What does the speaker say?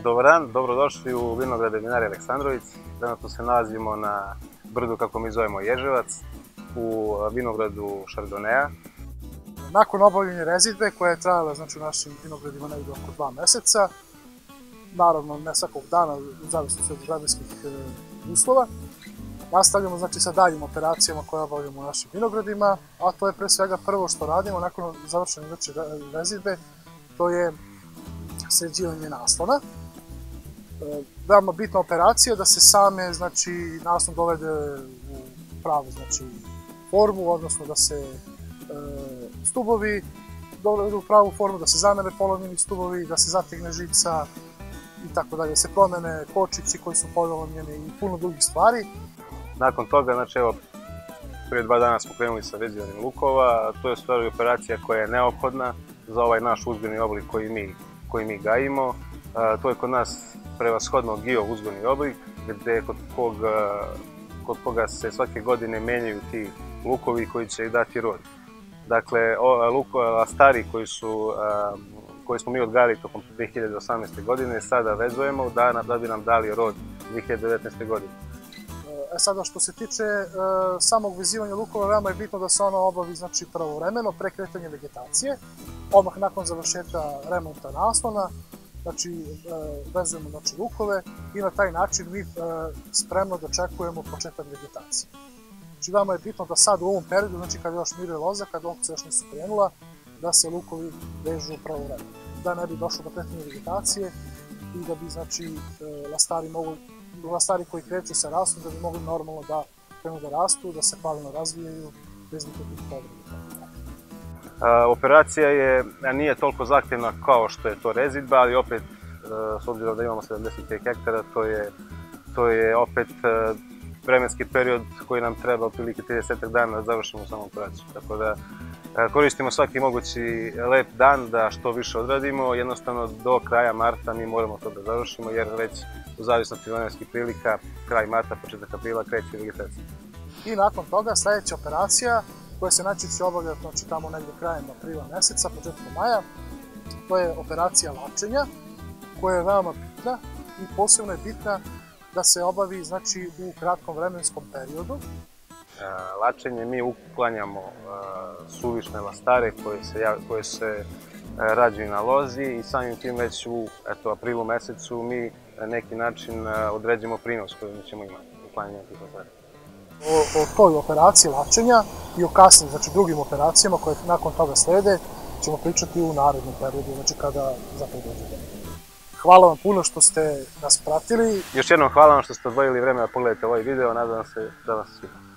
Dobar dan, dobrodošli u vinograde Vinarije Aleksandrović. Trenutno se nalazimo na brdu, kako mi zovemo, Ježevac, u vinogradu Šardonea. Nakon obavljene rezidbe, koja je trajala u našim vinogradima negdje oko 2 meseca, naravno ne svakog dana, u zavisnosti od vremenskih uslova, nastavljamo sa daljim operacijama koje obavljamo u našim vinogradima, a to je pre svega prvo što radimo nakon završene rezidbe, to je sređivanje naslona. Veoma bitna operacija da se same naslon dovede u pravu formu, odnosno da se stubovi dovedu u pravu formu, da se zamene polomljeni stubovi, da se zategne žica i tako dalje, da se promene kočići koji su polomljeni i puno drugih stvari. Nakon toga, evo, prije 2 dana smo krenuli sa vezivanjem lukova. To je stvari operacija koja je neophodna za ovaj naš uzgojni oblik koji mi gajimo. To je kod nas prevashodno GIO uzgojni oblik, gde kod koga se svake godine menjaju ti lukovi koji će dati rod. Dakle, lastari koji smo mi odgajali tokom 2018. godine sada vezujemo da bi nam dali rod 2019. godine. Sada što se tiče samog vezivanja lukova, veoma je bitno da se ono obavi pravovremeno, pre kretanja vegetacije, odmah nakon završetka remonta naslona, vezujemo lukove i na taj način mi spremno dočekujemo početak vegetacije. Veoma je bitno da sad u ovom periodu, kada još miruje loza, kada ovce još nisu krenula, da se lukovi vežu pravovremeno, da ne bi došlo do kretanja vegetacije i da bi lastari koji kreću sa rastom, da bi mogli normalno da krenu da rastu, da se pravilno razvijaju bez nikakvih povreda. Operacija nije toliko zahtevna kao što je to rezidba, ali opet, s obzirom da imamo 75 hektara, to je opet vremenski period koji nam treba otprilike 30 dana da završimo samu operaciju. Tako da koristimo svaki mogući lep dan da što više odradimo. Jednostavno do kraja marta mi moramo to da završimo, jer već u zavisnosti vremenskih prilika, kraj marta, početak aprila kreće vegetacija. I nakon toga sledeća operacija, koja se najčešće obavlja tamo negde krajem aprila meseca, početkom maja, to je operacija lačenja, koja je veoma bitna i posebno je bitna da se obavi u kratkom vremenskom periodu. Lačenje mi uklanjamo suvišne lastare koje se rađaju na lozi i samim tim već u aprilu mesecu mi na neki način određujemo prinos koji ćemo imati uklanjanjem tih lastara. O toj operaciji lačenja i o kasnim drugim operacijama koje nakon toga slede ćemo pričati u narednom periodu, kada zapravo dođe. Hvala vam puno što ste nas pratili. Još jednom hvala vam što ste odvojili vreme da pogledate ovaj video, nadam se da vas sviđa.